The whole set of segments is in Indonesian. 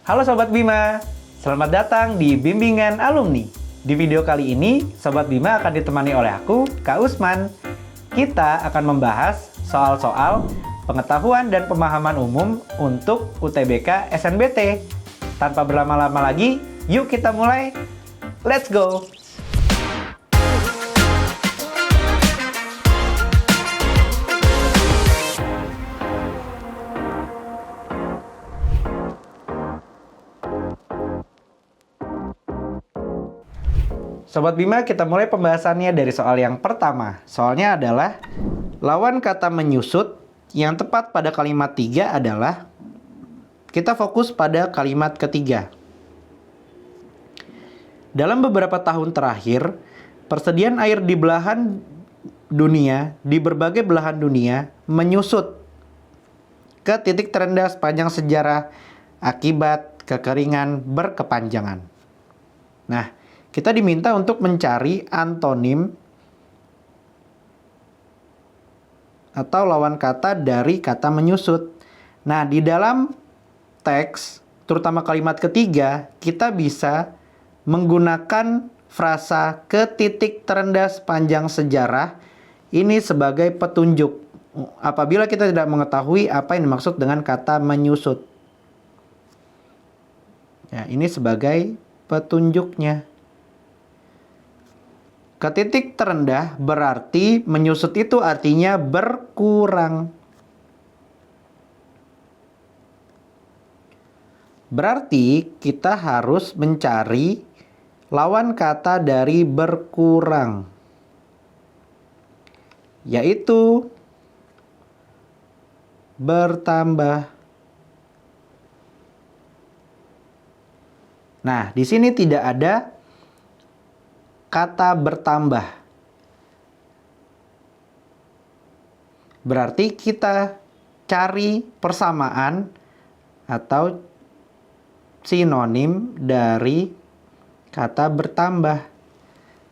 Halo Sobat Bima, selamat datang di Bimbingan Alumni. Di video kali ini, Sobat Bima akan ditemani oleh aku, Kak Usman. Kita akan membahas soal-soal pengetahuan dan pemahaman umum untuk UTBK SNBT. Tanpa berlama-lama lagi, yuk kita mulai. Let's go! Sobat Bima, kita mulai pembahasannya dari soal yang pertama. Soalnya adalah lawan kata menyusut yang tepat pada kalimat 3 adalah kita fokus pada kalimat ketiga. Dalam beberapa tahun terakhir, persediaan air di berbagai belahan dunia menyusut ke titik terendah sepanjang sejarah akibat kekeringan berkepanjangan. Nah, kita diminta untuk mencari antonim atau lawan kata dari kata menyusut. Nah, di dalam teks, terutama kalimat ketiga, kita bisa menggunakan frasa ke titik terendah sepanjang sejarah ini sebagai petunjuk apabila kita tidak mengetahui apa yang dimaksud dengan kata menyusut. Ya, ini sebagai petunjuknya. Ke titik terendah berarti menyusut itu artinya berkurang. Berarti kita harus mencari lawan kata dari berkurang, yaitu bertambah. Nah, di sini tidak ada kata bertambah. Berarti kita cari persamaan atau sinonim dari kata bertambah.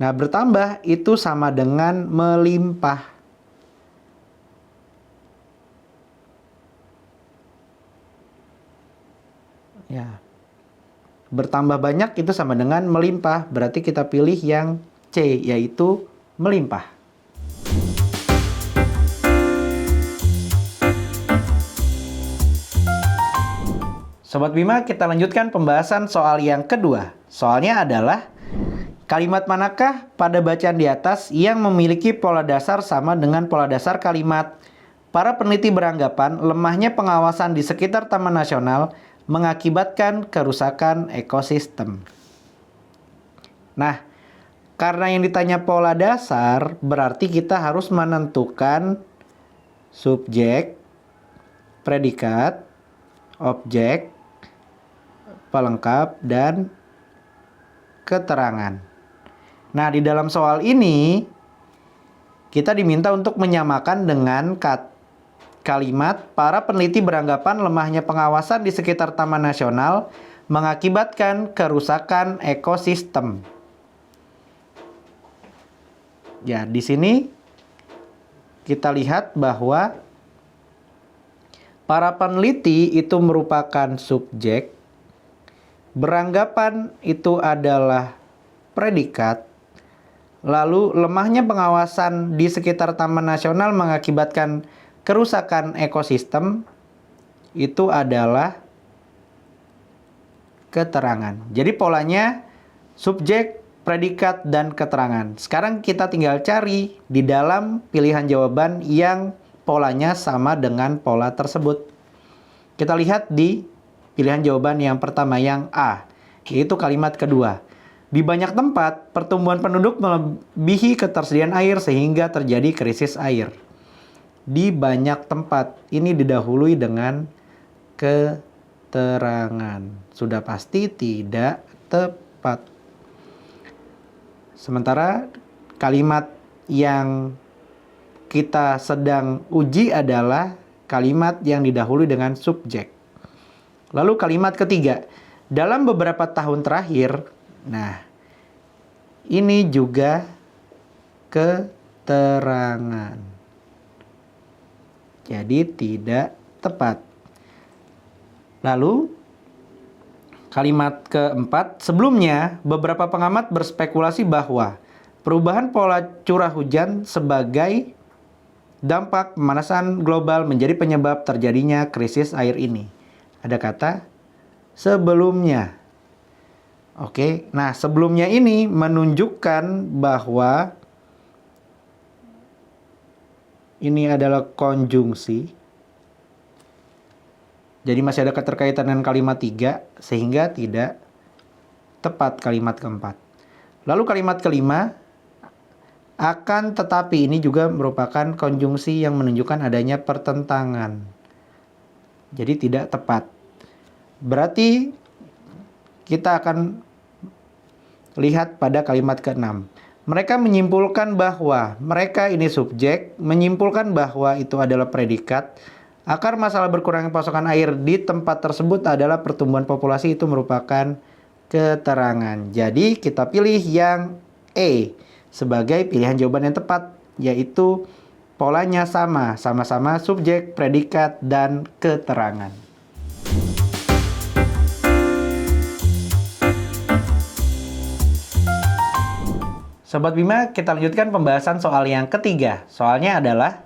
Nah, bertambah itu sama dengan melimpah. Ya. Bertambah banyak itu sama dengan melimpah. Berarti kita pilih yang C, yaitu melimpah. Sobat Bima, kita lanjutkan pembahasan soal yang kedua. Soalnya adalah kalimat manakah pada bacaan di atas yang memiliki pola dasar sama dengan pola dasar kalimat para peneliti beranggapan lemahnya pengawasan di sekitar Taman Nasional mengakibatkan kerusakan ekosistem. Nah, karena yang ditanya pola dasar, berarti kita harus menentukan subjek, predikat, objek, pelengkap, dan keterangan. Nah, di dalam soal ini, kita diminta untuk menyamakan dengan kalimat para peneliti beranggapan lemahnya pengawasan di sekitar Taman Nasional mengakibatkan kerusakan ekosistem. Ya, di sini kita lihat bahwa para peneliti itu merupakan subjek, beranggapan itu adalah predikat, lalu lemahnya pengawasan di sekitar Taman Nasional mengakibatkan kerusakan ekosistem itu adalah keterangan. Jadi polanya subjek, predikat, dan keterangan. Sekarang kita tinggal cari di dalam pilihan jawaban yang polanya sama dengan pola tersebut. Kita lihat di pilihan jawaban yang pertama, yang A, yaitu kalimat kedua. Di banyak tempat, pertumbuhan penduduk melebihi ketersediaan air sehingga terjadi krisis air. Di banyak tempat, ini didahului dengan keterangan. Sudah pasti tidak tepat. Sementara kalimat yang kita sedang uji adalah kalimat yang didahului dengan subjek. Lalu kalimat ketiga, dalam beberapa tahun terakhir, nah ini juga keterangan. Jadi tidak tepat. Lalu Kalimat keempat, sebelumnya beberapa pengamat berspekulasi bahwa perubahan pola curah hujan sebagai dampak pemanasan global menjadi penyebab terjadinya krisis air ini. Ada kata sebelumnya. Oke, nah sebelumnya ini menunjukkan bahwa ini adalah konjungsi. Jadi masih ada keterkaitan dengan kalimat 3 sehingga tidak tepat kalimat keempat. Lalu kalimat kelima, akan tetapi ini juga merupakan konjungsi yang menunjukkan adanya pertentangan. Jadi tidak tepat. Berarti kita akan lihat pada kalimat ke-6. Mereka menyimpulkan bahwa mereka ini subjek, menyimpulkan bahwa itu adalah predikat. Akar masalah berkurangnya pasokan air di tempat tersebut adalah pertumbuhan populasi, itu merupakan keterangan. Jadi kita pilih yang E sebagai pilihan jawaban yang tepat, yaitu polanya sama-sama subjek, predikat, dan keterangan. Sobat Bima, kita lanjutkan pembahasan soal yang ketiga. Soalnya adalah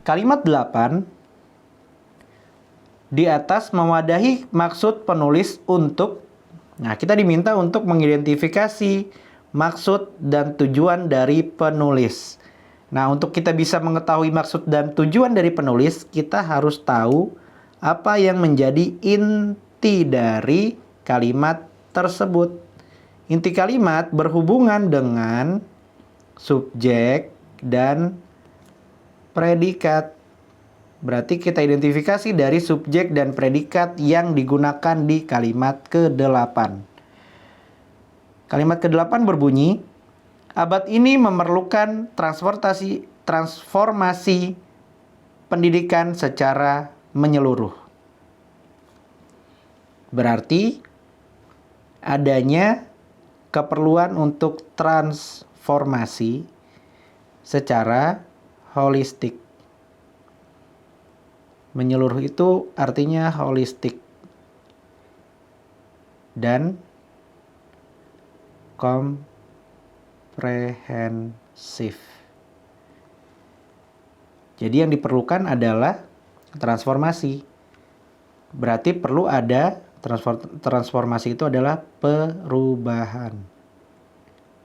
kalimat 8 di atas mewadahi maksud penulis untuk, nah kita diminta untuk mengidentifikasi maksud dan tujuan dari penulis. Nah, untuk kita bisa mengetahui maksud dan tujuan dari penulis, kita harus tahu apa yang menjadi inti dari kalimat tersebut. Inti kalimat berhubungan dengan subjek dan predikat. Berarti kita identifikasi dari subjek dan predikat yang digunakan di kalimat ke-8. Kalimat ke-8 berbunyi, abad ini memerlukan transformasi pendidikan secara menyeluruh. Berarti adanya keperluan untuk transformasi secara holistik. Menyeluruh itu artinya holistik dan komprehensif. Jadi yang diperlukan adalah transformasi. Berarti perlu ada transformasi, itu adalah perubahan.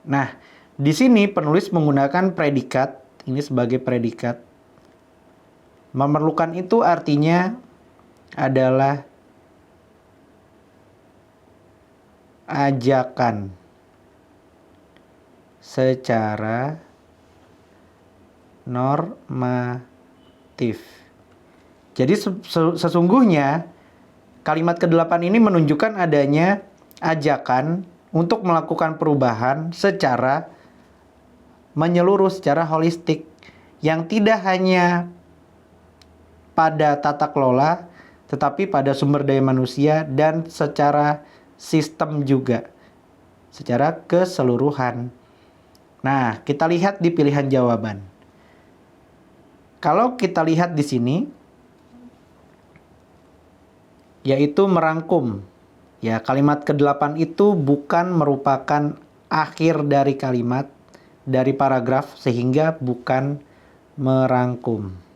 Nah, di sini penulis menggunakan predikat, ini sebagai predikat. Memerlukan itu artinya adalah ajakan secara normatif. Jadi sesungguhnya kalimat ke-8 ini menunjukkan adanya ajakan untuk melakukan perubahan secara menyeluruh, secara holistik, yang tidak hanya pada tata kelola, tetapi pada sumber daya manusia dan secara sistem juga, secara keseluruhan. Nah, kita lihat di pilihan jawaban. Kalau kita lihat di sini, yaitu merangkum. Ya, kalimat ke-8 itu bukan merupakan akhir dari kalimat, dari paragraf, sehingga bukan merangkum.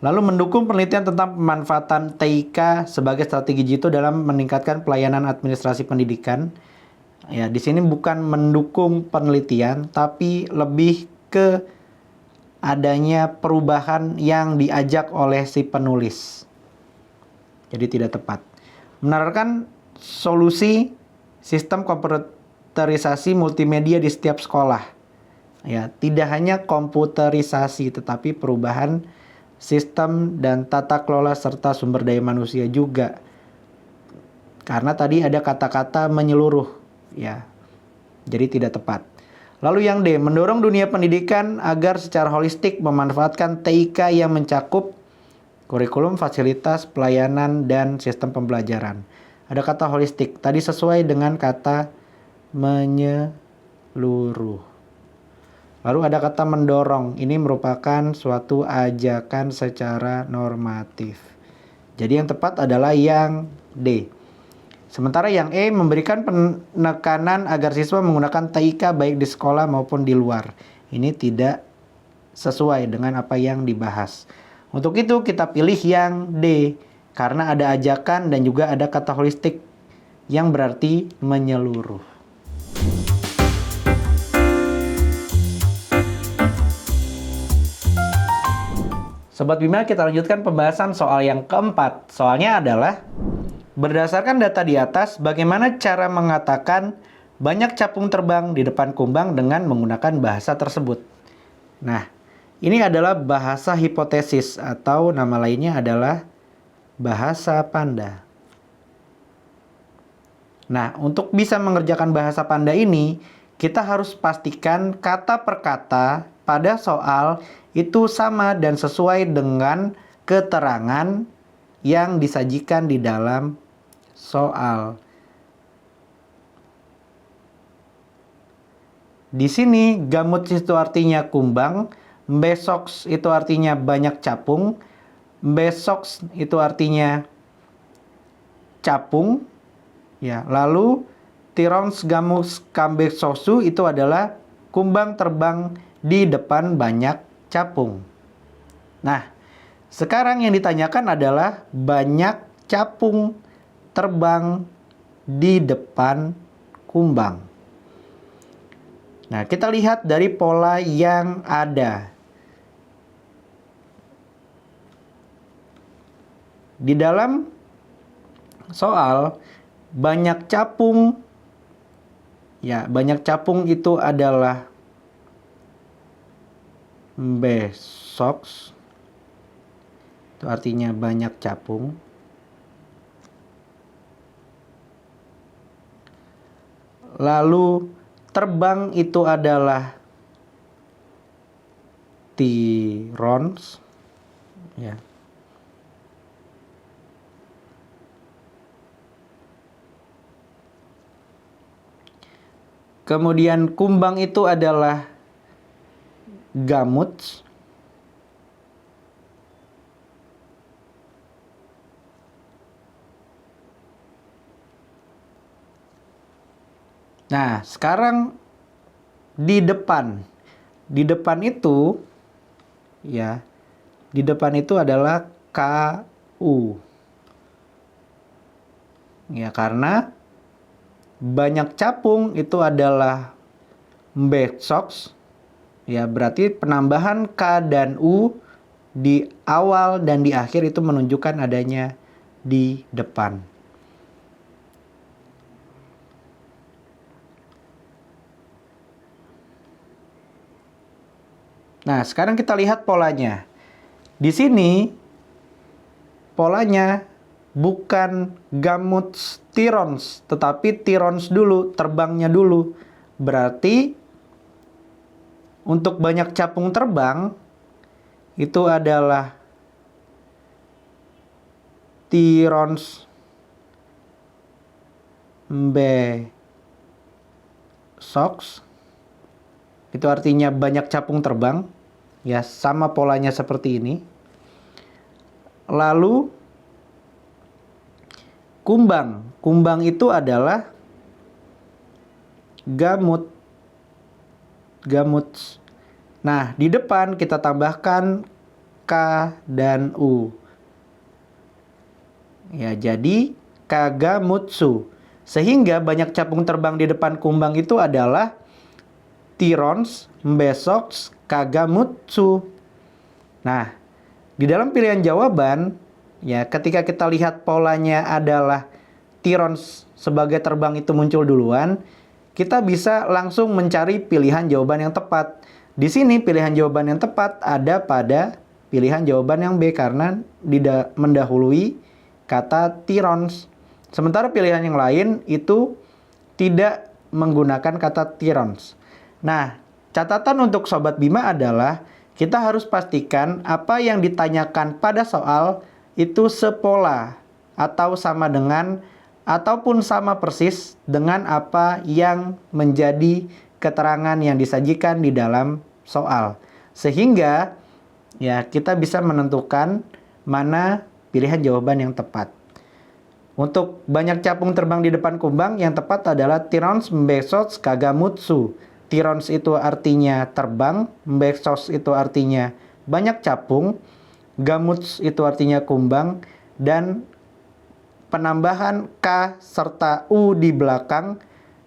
Lalu mendukung penelitian tentang pemanfaatan TIK sebagai strategi jitu dalam meningkatkan pelayanan administrasi pendidikan. Ya, di sini bukan mendukung penelitian, tapi lebih ke adanya perubahan yang diajak oleh si penulis. Jadi tidak tepat. Menawarkan solusi sistem komputerisasi multimedia di setiap sekolah. Ya, tidak hanya komputerisasi, tetapi perubahan sistem dan tata kelola serta sumber daya manusia juga. Karena tadi ada kata-kata menyeluruh, ya. Jadi tidak tepat. Lalu yang D, mendorong dunia pendidikan agar secara holistik memanfaatkan TIK yang mencakup kurikulum, fasilitas, pelayanan, dan sistem pembelajaran. Ada kata holistik, tadi sesuai dengan kata menyeluruh. Lalu ada kata mendorong, ini merupakan suatu ajakan secara normatif. Jadi yang tepat adalah yang D. Sementara yang E memberikan penekanan agar siswa menggunakan TIK baik di sekolah maupun di luar. Ini tidak sesuai dengan apa yang dibahas. Untuk itu kita pilih yang D, karena ada ajakan dan juga ada kata holistik yang berarti menyeluruh. Sobat Bima, kita lanjutkan pembahasan soal yang keempat. Soalnya adalah, berdasarkan data di atas, bagaimana cara mengatakan banyak capung terbang di depan kumbang dengan menggunakan bahasa tersebut? Nah, ini adalah bahasa hipotesis atau nama lainnya adalah bahasa panda. Nah, untuk bisa mengerjakan bahasa panda ini, kita harus pastikan kata per kata pada soal itu sama dan sesuai dengan keterangan yang disajikan di dalam soal. Di sini gamut itu artinya kumbang, besoks itu artinya banyak capung, besoks itu artinya capung, ya. Lalu tirons gamus kambesosu itu adalah kumbang terbang di depan banyak capung. Nah, sekarang yang ditanyakan adalah banyak capung terbang di depan kumbang. Nah, kita lihat dari pola yang ada. Di dalam soal, banyak capung, ya, banyak capung itu adalah besoks, itu artinya banyak capung. Lalu terbang itu adalah tirons, ya. Kemudian kumbang itu adalah gamuts. Nah, sekarang di depan. Di depan itu, ya, di depan itu adalah KU. Ya, karena banyak capung itu adalah besoks. Ya, berarti penambahan K dan U di awal dan di akhir itu menunjukkan adanya di depan. Nah, sekarang kita lihat polanya. Di sini polanya bukan gamuts tirons, tetapi tirons dulu, terbangnya dulu. Berarti untuk banyak capung terbang itu adalah tirons besoks. Itu artinya banyak capung terbang. Ya, sama polanya seperti ini. Lalu kumbang. Kumbang itu adalah gamuts. Nah, di depan kita tambahkan K dan U. Ya, jadi kagamutsu. Sehingga banyak capung terbang di depan kumbang itu adalah tirons, besoks, kagamutsu. Nah, di dalam pilihan jawaban, ya, ketika kita lihat polanya adalah tirons sebagai terbang itu muncul duluan, kita bisa langsung mencari pilihan jawaban yang tepat. Di sini pilihan jawaban yang tepat ada pada pilihan jawaban yang B karena mendahului kata tirons. Sementara pilihan yang lain itu tidak menggunakan kata tirons. Nah, catatan untuk Sobat Bima adalah kita harus pastikan apa yang ditanyakan pada soal itu sepola atau sama dengan ataupun sama persis dengan apa yang menjadi keterangan yang disajikan di dalam soal. Sehingga ya kita bisa menentukan mana pilihan jawaban yang tepat. Untuk banyak capung terbang di depan kumbang, yang tepat adalah Tirons Mbexos Kagamutsu. Tirons itu artinya terbang, Mbexos itu artinya banyak capung, Gamuts itu artinya kumbang, dan penambahan K serta U di belakang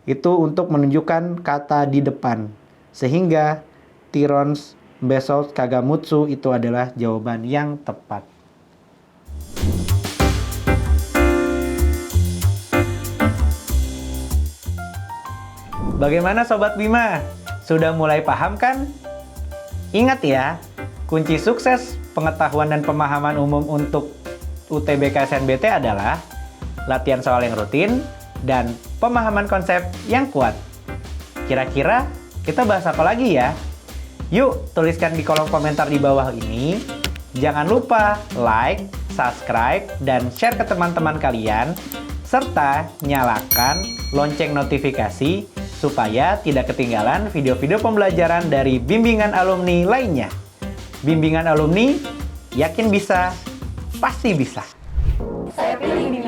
itu untuk menunjukkan kata di depan. Sehingga Tirons Mbexos Kagamutsu itu adalah jawaban yang tepat. Bagaimana Sobat Bima? Sudah mulai paham kan? Ingat ya, kunci sukses pengetahuan dan pemahaman umum untuk UTBK SNBT adalah latihan soal yang rutin dan pemahaman konsep yang kuat. Kira-kira kita bahas apa lagi ya? Yuk, tuliskan di kolom komentar di bawah ini. Jangan lupa like, subscribe, dan share ke teman-teman kalian, serta nyalakan lonceng notifikasi supaya tidak ketinggalan video-video pembelajaran dari bimbingan alumni lainnya. Bimbingan alumni, yakin bisa, pasti bisa. Saya pilih bimbingan